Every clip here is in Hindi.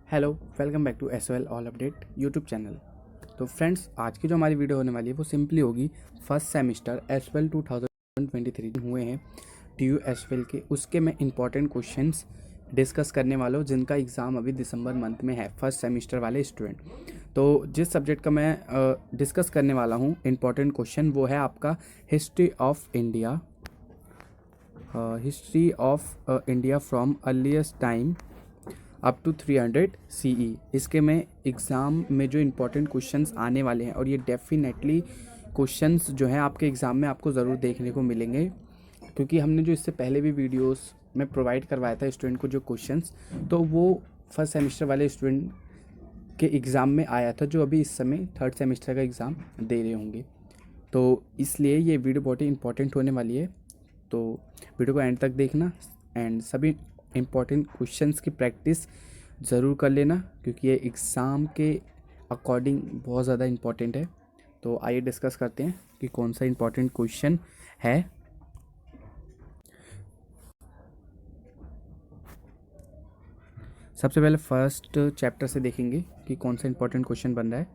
Hello, welcome back to S all update YouTube channel. तो फ्रेंड्स, आज की जो हमारी वीडियो होने वाली है वो सिंपली होगी फर्स्ट सेमिस्टर एस वेल 2023 हुए हैं टी एस वेल के, उसके मैं इंपॉर्टेंट क्वेश्चंस डिस्कस करने वाला हूँ जिनका एग्ज़ाम अभी दिसंबर मंथ में है फर्स्ट सेमिस्टर वाले स्टूडेंट। तो जिस सब्जेक्ट का मैं डिस्कस करने वाला हूँ इंपॉर्टेंट क्वेश्चन वो है आपका history of India, from earliest time up to 300 CE। इसके में एग्ज़ाम में जो इम्पोर्टेंट क्वेश्चंस आने वाले हैं, और ये डेफिनेटली क्वेश्चंस जो हैं आपके एग्ज़ाम में आपको ज़रूर देखने को मिलेंगे, क्योंकि हमने जो इससे पहले भी वीडियोस में प्रोवाइड करवाया था स्टूडेंट को जो क्वेश्चंस, तो वो फर्स्ट सेमेस्टर वाले स्टूडेंट के एग्ज़ाम में आया था, जो अभी इस समय थर्ड सेमेस्टर का एग्ज़ाम दे रहे होंगे। तो इसलिए ये वीडियो बहुत ही इंपॉर्टेंट होने वाली है, तो वीडियो को एंड तक देखना एंड सभी इम्पॉर्टेंट क्वेश्चंस की प्रैक्टिस ज़रूर कर लेना, क्योंकि ये एग्ज़ाम के अकॉर्डिंग बहुत ज़्यादा इम्पॉर्टेंट है। तो आइए डिस्कस करते हैं कि कौन सा इम्पॉर्टेंट क्वेश्चन है। सबसे पहले फर्स्ट चैप्टर से देखेंगे कि कौन सा इम्पॉर्टेंट क्वेश्चन बन रहा है।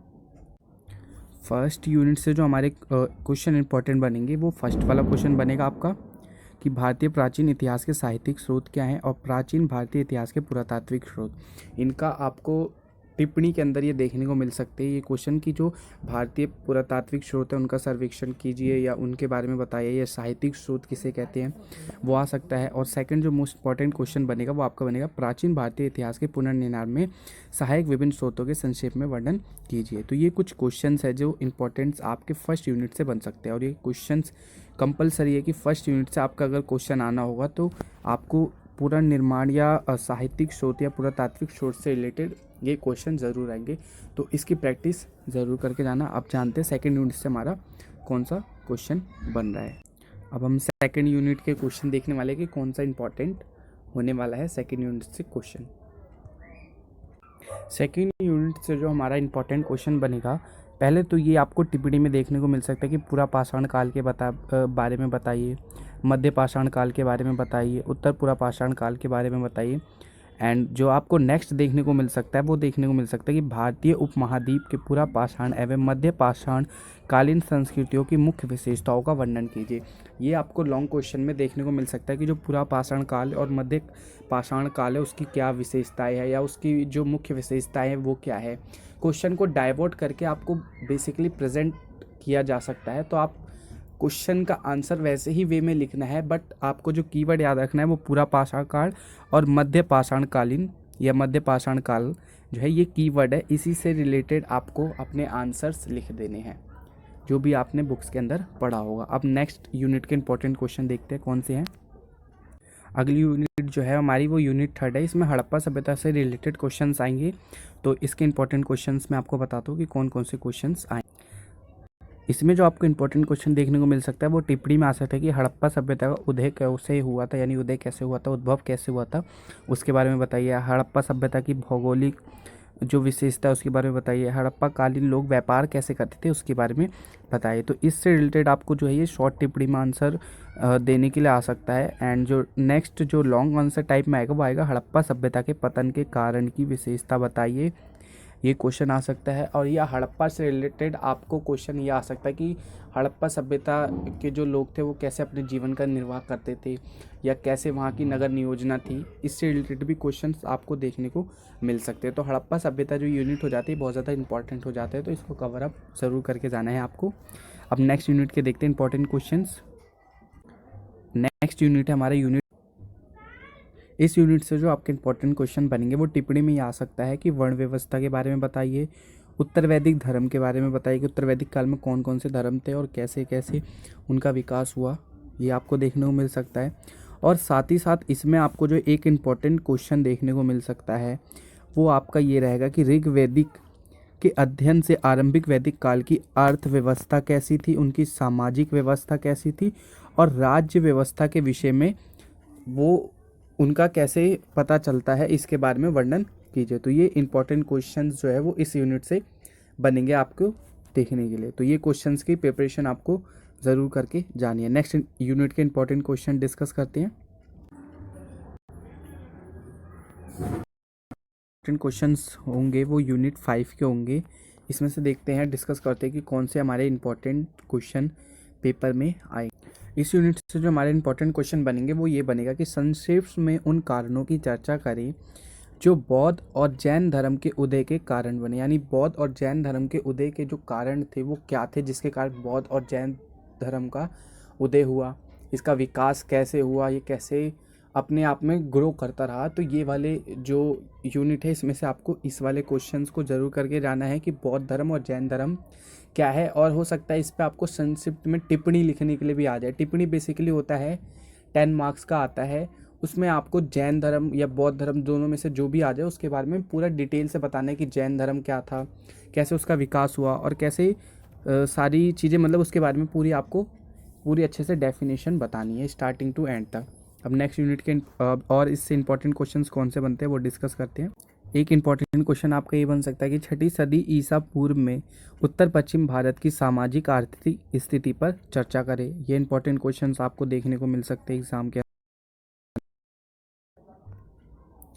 फर्स्ट यूनिट से जो हमारे क्वेश्चन इंपॉर्टेंट बनेंगे वो फर्स्ट वाला क्वेश्चन बनेगा आपका कि भारतीय प्राचीन इतिहास के साहित्यिक स्रोत क्या हैं और प्राचीन भारतीय इतिहास के पुरातात्विक स्रोत। इनका आपको टिप्पणी के अंदर ये देखने को मिल सकते हैं ये क्वेश्चन की जो भारतीय पुरातात्विक स्रोत है उनका सर्वेक्षण कीजिए या उनके बारे में बताइए, या साहित्यिक स्रोत किसे कहते हैं वो आ सकता है। और सेकंड जो मोस्ट इंपॉर्टेंट क्वेश्चन बनेगा वो आपका बनेगा प्राचीन भारतीय इतिहास के पुनर्निर्माण में सहायक विभिन्न स्रोतों के संक्षेप में वर्णन कीजिए। तो ये कुछ क्वेश्चंस है जो इंपॉर्टेंट्स आपके फर्स्ट यूनिट से बन सकते हैं, और ये क्वेश्चंस कंपलसरी है कि फर्स्ट यूनिट से आपका अगर क्वेश्चन आना होगा तो आपको पुनर्निर्माण या साहित्यिक स्रोत या पुरातात्विक स्रोत से रिलेटेड ये क्वेश्चन ज़रूर आएंगे। तो इसकी प्रैक्टिस ज़रूर करके जाना। अब जानते हैं सेकंड यूनिट से हमारा कौन सा क्वेश्चन बन रहा है। अब हम सेकंड यूनिट के क्वेश्चन देखने वाले कि कौन सा इंपॉर्टेंट होने वाला है सेकंड यूनिट से क्वेश्चन। सेकंड यूनिट से जो हमारा इंपॉर्टेंट क्वेश्चन बनेगा, पहले तो ये आपको टिप्पणी में देखने को मिल सकता है कि पूरा पाषाण काल के बारे में बताइए, मध्य पाषाण काल के बारे में बताइए, उत्तर पूरा पाषाण काल के बारे में बताइए। एंड जो आपको नेक्स्ट देखने को मिल सकता है वो देखने को मिल सकता है कि भारतीय उपमहाद्वीप के पूरा पाषाण एवं मध्य पाषाण कालीन संस्कृतियों की मुख्य विशेषताओं का वर्णन कीजिए। ये आपको लॉन्ग क्वेश्चन में देखने को मिल सकता है कि जो पूरा पाषाण काल और मध्य पाषाण काल है उसकी क्या विशेषताएं है या उसकी जो मुख्य विशेषताएं हैं वो क्या है। क्वेश्चन को डाइवर्ट करके आपको बेसिकली प्रेजेंट किया जा सकता है। तो आप क्वेश्चन का आंसर वैसे ही वे में लिखना है, बट आपको जो कीवर्ड याद रखना है वो पूरा पाषाण काल और मध्य पाषाण कालीन या मध्य पाषाण काल जो है ये कीवर्ड है, इसी से रिलेटेड आपको अपने आंसर्स लिख देने हैं जो भी आपने बुक्स के अंदर पढ़ा होगा। अब नेक्स्ट यूनिट के इंपॉर्टेंट क्वेश्चन देखते हैं कौन से हैं। अगली यूनिट जो है हमारी वो यूनिट थर्ड है, इसमें हड़प्पा सभ्यता से रिलेटेड क्वेश्चंस आएंगे। तो इसके इंपॉर्टेंट क्वेश्चंस मैं आपको बताता हूँ कि कौन कौन से क्वेश्चंस आए। इसमें जो आपको इंपॉर्टेंट क्वेश्चन देखने को मिल सकता है वो टिप्पणी में आ सकता है कि हड़प्पा सभ्यता का उदय कैसे हुआ था, यानी उदय कैसे हुआ था, उद्भव कैसे हुआ था, उसके बारे में बताइए। हड़प्पा सभ्यता की भौगोलिक जो विशेषता है उसके बारे में बताइए। हड़प्पा कालीन लोग व्यापार कैसे करते थे उसके बारे में बताइए। तो इससे रिलेटेड आपको जो है ये शॉर्ट टिप्पणी में आंसर देने के लिए आ सकता है। एंड जो नेक्स्ट जो लॉन्ग आंसर टाइप में आएगा वो आएगा हड़प्पा सभ्यता के पतन के कारण की विशेषता बताइए। ये क्वेश्चन आ सकता है। और यह हड़प्पा से रिलेटेड आपको क्वेश्चन ये आ सकता है कि हड़प्पा सभ्यता के जो लोग थे वो कैसे अपने जीवन का निर्वाह करते थे या कैसे वहाँ की नगर नियोजना थी, इससे रिलेटेड भी क्वेश्चंस आपको देखने को मिल सकते हैं। तो हड़प्पा सभ्यता जो यूनिट हो जाती है बहुत ज़्यादा इंपॉर्टेंट हो जाता है, तो इसको कवर अप ज़रूर करके जाना है आपको। अब नेक्स्ट यूनिट के देखते हैं इंपॉर्टेंट क्वेश्चन। नेक्स्ट यूनिट है हमारा यूनिट। इस यूनिट से जो आपके इंपॉर्टेंट क्वेश्चन बनेंगे वो टिप्पणी में ये आ सकता है कि वर्ण व्यवस्था के बारे में बताइए, उत्तर वैदिक धर्म के बारे में बताइए कि उत्तर वैदिक काल में कौन कौन से धर्म थे और कैसे कैसे उनका विकास हुआ, ये आपको देखने को मिल सकता है। और साथ ही साथ इसमें आपको जो एक इम्पॉर्टेंट क्वेश्चन देखने को मिल सकता है वो आपका ये रहेगा कि ऋग्वेदिक के अध्ययन से आरंभिक वैदिक काल की अर्थव्यवस्था कैसी थी, उनकी सामाजिक व्यवस्था कैसी थी और राज्य व्यवस्था के विषय में वो उनका कैसे पता चलता है, इसके बारे में वर्णन कीजिए। तो ये इंपॉर्टेंट क्वेश्चंस जो है वो इस यूनिट से बनेंगे आपको देखने के लिए। तो ये क्वेश्चंस की प्रिपरेशन आपको ज़रूर करके जानी है। नेक्स्ट यूनिट के इंपॉर्टेंट क्वेश्चन डिस्कस करते हैं। इंपॉर्टेंट क्वेश्चंस होंगे वो यूनिट 5 के होंगे। इसमें से देखते हैं, डिस्कस करते हैं कि कौन से हमारे इंपॉर्टेंट क्वेश्चन पेपर में आए। इस यूनिट से जो हमारे इंपॉर्टेंट क्वेश्चन बनेंगे वो ये बनेगा कि संक्षेप में उन कारणों की चर्चा करें जो बौद्ध और जैन धर्म के उदय के कारण बने। यानी बौद्ध और जैन धर्म के उदय के जो कारण थे वो क्या थे, जिसके कारण बौद्ध और जैन धर्म का उदय हुआ, इसका विकास कैसे हुआ, ये कैसे अपने आप में ग्रो करता रहा। तो ये वाले जो यूनिट है इसमें से आपको इस वाले क्वेश्चंस को ज़रूर करके जाना है कि बौद्ध धर्म और जैन धर्म क्या है। और हो सकता है इस पर आपको संक्षिप्त में टिप्पणी लिखने के लिए भी आ जाए। टिप्पणी बेसिकली होता है 10 मार्क्स का आता है, उसमें आपको जैन धर्म या बौद्ध धर्म दोनों में से जो भी आ जाए उसके बारे में पूरा डिटेल से बताना है कि जैन धर्म क्या था, कैसे उसका विकास हुआ और कैसे सारी चीज़ें, मतलब उसके बारे में पूरी अच्छे से डेफिनेशन बतानी है स्टार्टिंग टू एंड तक। अब नेक्स्ट यूनिट के और इससे इंपॉर्टेंट क्वेश्चंस कौन से बनते हैं वो डिस्कस करते हैं। एक इंपॉर्टेंट क्वेश्चन आपका ये बन सकता है कि 6ठी सदी ईसा पूर्व में उत्तर पश्चिम भारत की सामाजिक आर्थिक स्थिति पर चर्चा करें। ये इंपॉर्टेंट क्वेश्चंस आपको देखने को मिल सकते हैं एग्जाम के।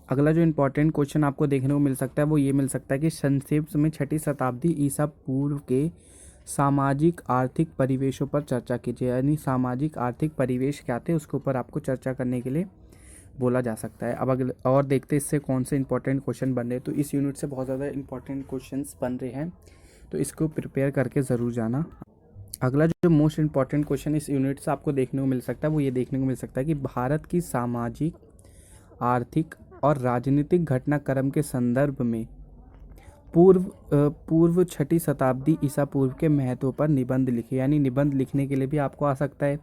अगला जो इंपॉर्टेंट क्वेश्चन आपको देखने को मिल सकता है वो ये मिल सकता है कि संक्षेप में 6ठी शताब्दी ईसा पूर्व के सामाजिक आर्थिक परिवेशों पर चर्चा कीजिए। यानी सामाजिक आर्थिक परिवेश क्या थे उसके ऊपर आपको चर्चा करने के लिए बोला जा सकता है। अब अगले और देखते हैं इससे कौन से इंपॉर्टेंट क्वेश्चन बन रहे हैं। तो इस यूनिट से बहुत ज़्यादा इंपॉर्टेंट क्वेश्चंस बन रहे हैं, तो इसको प्रिपेयर करके ज़रूर जाना। अगला जो मोस्ट इंपॉर्टेंट क्वेश्चन इस यूनिट से आपको देखने को मिल सकता है वो ये देखने को मिल सकता है कि भारत की सामाजिक, आर्थिक और राजनीतिक घटनाक्रम के संदर्भ में पूर्व 6ठी शताब्दी ईसा पूर्व के महत्व पर निबंध लिखे। यानी निबंध लिखने के लिए भी आपको आ सकता है,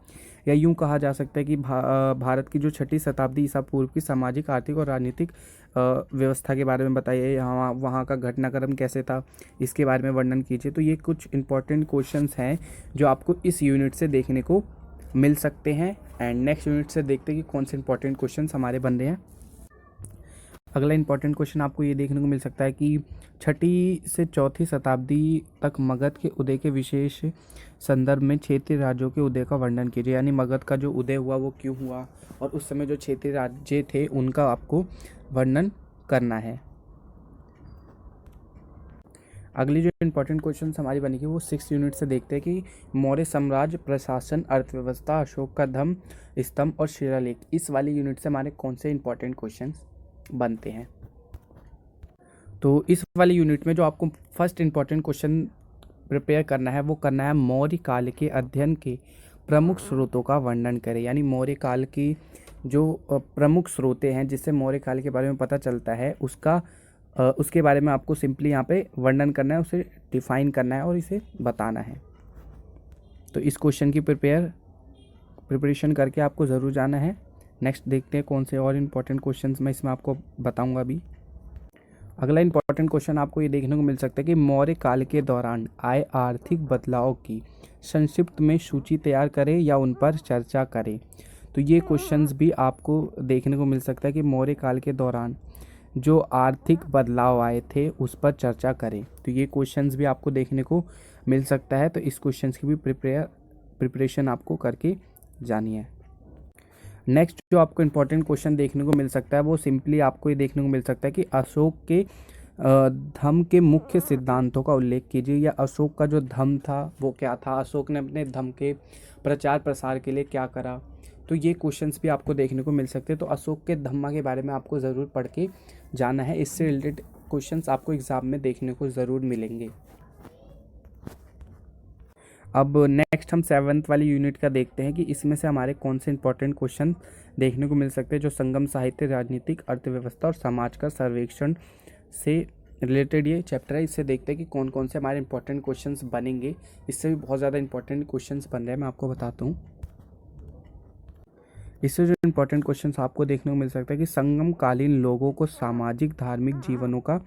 या यूं कहा जा सकता है कि भारत की जो 6ठी शताब्दी ईसा पूर्व की सामाजिक, आर्थिक और राजनीतिक व्यवस्था के बारे में बताइए, यहाँ वहाँ का घटनाक्रम कैसे था इसके बारे में वर्णन कीजिए। तो ये कुछ इंपॉर्टेंट क्वेश्चंस हैं जो आपको इस यूनिट से देखने को मिल सकते हैं। एंड नेक्स्ट यूनिट से देखते हैं कि कौन से इंपॉर्टेंट क्वेश्चंस हमारे बन रहे हैं। अगला इंपॉर्टेंट क्वेश्चन आपको ये देखने को मिल सकता है कि 6ठी से 4ठी शताब्दी तक मगध के उदय के विशेष संदर्भ में क्षेत्रीय राज्यों के उदय का वर्णन कीजिए। यानी मगध का जो उदय हुआ वो क्यों हुआ और उस समय जो क्षेत्रीय राज्य थे उनका आपको वर्णन करना है। अगली जो इंपॉर्टेंट क्वेश्चन हमारी बनेगी वो 6 यूनिट से देखते हैं कि मौर्य साम्राज्य, प्रशासन, अर्थव्यवस्था, अशोक का धम्म स्तंभ और शिलालेख, इस वाली यूनिट से हमारे कौन से इंपॉर्टेंट क्वेश्चन बनते हैं। तो इस वाली यूनिट में जो आपको फर्स्ट इंपॉर्टेंट क्वेश्चन प्रिपेयर करना है वो करना है मौर्य काल के अध्ययन के प्रमुख स्रोतों का वर्णन करें। यानी मौर्य काल की जो प्रमुख स्रोतें हैं जिससे मौर्य काल के बारे में पता चलता है उसके बारे में आपको सिंपली यहाँ पे वर्णन करना है, उसे डिफाइन करना है और इसे बताना है। तो इस क्वेश्चन की प्रिपरेशन करके आपको ज़रूर जाना है। नेक्स्ट देखते हैं कौन से और इम्पॉर्टेंट क्वेश्चंस मैं इसमें आपको बताऊंगा अभी। अगला इम्पॉर्टेंट क्वेश्चन आपको ये देखने को मिल सकता है कि मौर्य काल के दौरान आए आर्थिक बदलाव की संक्षिप्त में सूची तैयार करें या उन पर चर्चा करें। तो ये क्वेश्चंस भी आपको देखने को मिल सकता है कि मौर्य काल के दौरान जो आर्थिक बदलाव आए थे उस पर चर्चा करें। तो ये क्वेश्चंस भी आपको देखने को मिल सकता है, तो इस क्वेश्चंस की भी प्रिपरेशन आपको करके जानी है। नेक्स्ट जो आपको इम्पोर्टेंट क्वेश्चन देखने को मिल सकता है वो सिंपली आपको ये देखने को मिल सकता है कि अशोक के धम्म के मुख्य सिद्धांतों का उल्लेख कीजिए। या अशोक का जो धम्म था वो क्या था, अशोक ने अपने धम्म के प्रचार प्रसार के लिए क्या करा। तो ये क्वेश्चंस भी आपको देखने को मिल सकते हैं। तो अशोक के धम्मा के बारे में आपको ज़रूर पढ़ के जाना है, इससे रिलेटेड क्वेश्चंस आपको एग्जाम में देखने को ज़रूर मिलेंगे। अब नेक्स्ट हम 7th वाली यूनिट का देखते हैं कि इसमें से हमारे कौन से इंपॉर्टेंट क्वेश्चन देखने को मिल सकते हैं जो संगम साहित्य, राजनीतिक, अर्थव्यवस्था और समाज का सर्वेक्षण से रिलेटेड ये चैप्टर है। इससे देखते हैं कि कौन कौन से हमारे इंपॉर्टेंट क्वेश्चंस बनेंगे। इससे भी बहुत ज़्यादा इंपॉर्टेंट क्वेश्चंस बन रहे हैं, मैं आपको बताता हूँ। इससे जो इंपॉर्टेंट क्वेश्चंस आपको देखने को मिल सकता है कि संगमकालीन लोगों को सामाजिक धार्मिक जीवनों का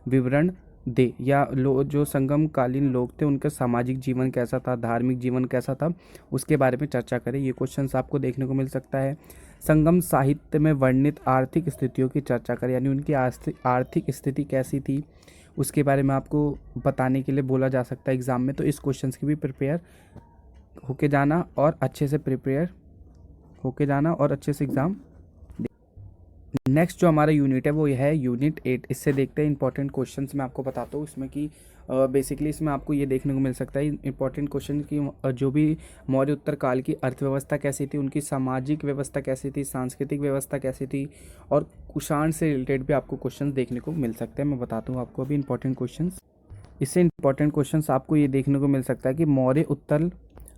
विवरण दे। या जो संगमकालीन लोग थे उनका सामाजिक जीवन कैसा था, धार्मिक जीवन कैसा था, उसके बारे में चर्चा करें। ये क्वेश्चंस आपको देखने को मिल सकता है। संगम साहित्य में वर्णित आर्थिक स्थितियों की चर्चा करें। यानी उनकी आर्थिक स्थिति कैसी थी उसके बारे में आपको बताने के लिए बोला जा सकता है एग्ज़ाम में। तो इस क्वेश्चंस की भी प्रिपेयर होके जाना और अच्छे से प्रिपेयर होके जाना और अच्छे से एग्ज़ाम। नेक्स्ट जो हमारा यूनिट है वो यह है यूनिट 8। इससे देखते हैं इंपॉर्टेंट क्वेश्चंस मैं आपको बताता हूँ इसमें कि बेसिकली इसमें आपको ये देखने को मिल सकता है इंपॉर्टेंट क्वेश्चन कि जो भी मौर्य उत्तर काल की अर्थव्यवस्था कैसी थी, उनकी सामाजिक व्यवस्था कैसी थी, सांस्कृतिक व्यवस्था कैसी थी, और कुषाण से रिलेटेड भी आपको क्वेश्चन देखने को मिल सकते हैं। मैं बताता हूँ आपको अभी इंपॉर्टेंट क्वेश्चन। इससे इंपॉर्टेंट क्वेश्चंस आपको ये देखने को मिल सकता है कि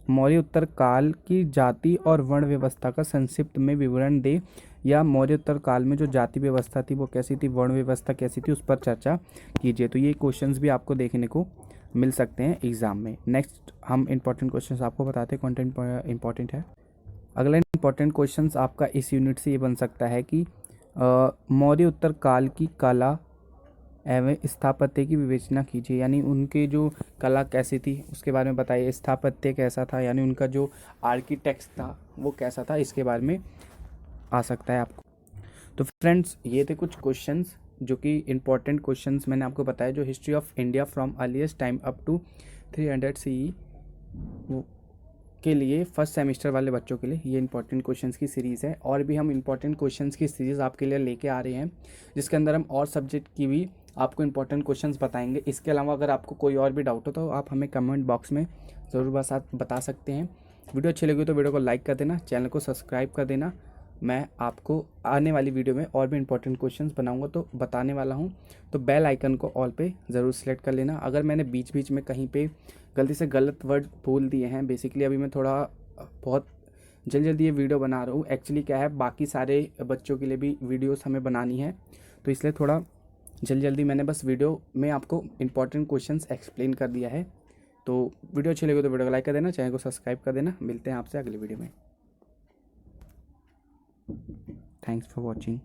मौर्य उत्तर काल की जाति और वर्ण व्यवस्था का संक्षिप्त में विवरण दे, या मौर्य उत्तर काल में जो जाति व्यवस्था थी वो कैसी थी, वर्ण व्यवस्था कैसी थी, उस पर चर्चा कीजिए। तो ये क्वेश्चंस भी आपको देखने को मिल सकते हैं एग्जाम में। नेक्स्ट हम इंपॉर्टेंट क्वेश्चंस आपको बताते हैं, कंटेंट इंपॉर्टेंट है। अगला इंपॉर्टेंट क्वेश्चंस आपका इस यूनिट से ये बन सकता है कि मौर्य उत्तर काल की कला एवं स्थापत्य की विवेचना कीजिए, यानी उनके जो कला कैसी थी उसके बारे में बताइए, स्थापत्य कैसा था, यानी उनका जो आर्किटेक्ट था वो कैसा था, इसके बारे में आ सकता है आपको। तो फ्रेंड्स ये थे कुछ क्वेश्चंस जो कि इंपॉर्टेंट क्वेश्चंस मैंने आपको बताया, जो history of India from earliest time up to 300 CE के लिए फर्स्ट सेमेस्टर वाले बच्चों के लिए ये इंपॉर्टेंट क्वेश्चंस की सीरीज़ है। और भी हम इंपॉर्टेंट क्वेश्चंस की सीरीज़ आपके लिए लेके आ रहे हैं, जिसके अंदर हम और सब्जेक्ट की भी आपको इंपॉर्टेंट क्वेश्चंस बताएंगे। इसके अलावा अगर आपको कोई और भी डाउट हो तो आप हमें कमेंट बॉक्स में ज़रूर बता सकते हैं। वीडियो अच्छी लगी तो वीडियो को लाइक कर देना, चैनल को सब्सक्राइब कर देना। मैं आपको आने वाली वीडियो में और भी इंपॉर्टेंट क्वेश्चंस बनाऊंगा तो बताने वाला हूं, तो बेल आइकन को ऑल पे ज़रूर सेलेक्ट कर लेना। अगर मैंने बीच बीच में कहीं पे गलती से गलत वर्ड बोल दिए हैं, बेसिकली अभी मैं थोड़ा बहुत जल्दी ये वीडियो बना रहा हूँ। एक्चुअली क्या है, बाकी सारे बच्चों के लिए भी वीडियोस हमें बनानी है, तो इसलिए थोड़ा जल्दी मैंने बस वीडियो में आपको इंपॉर्टेंट क्वेश्चंस एक्सप्लेन कर दिया है। तो वीडियो अच्छी लगी तो वीडियो को लाइक कर देना, चैनल को सब्सक्राइब कर देना। मिलते हैं आपसे अगली वीडियो में। Thanks for watching.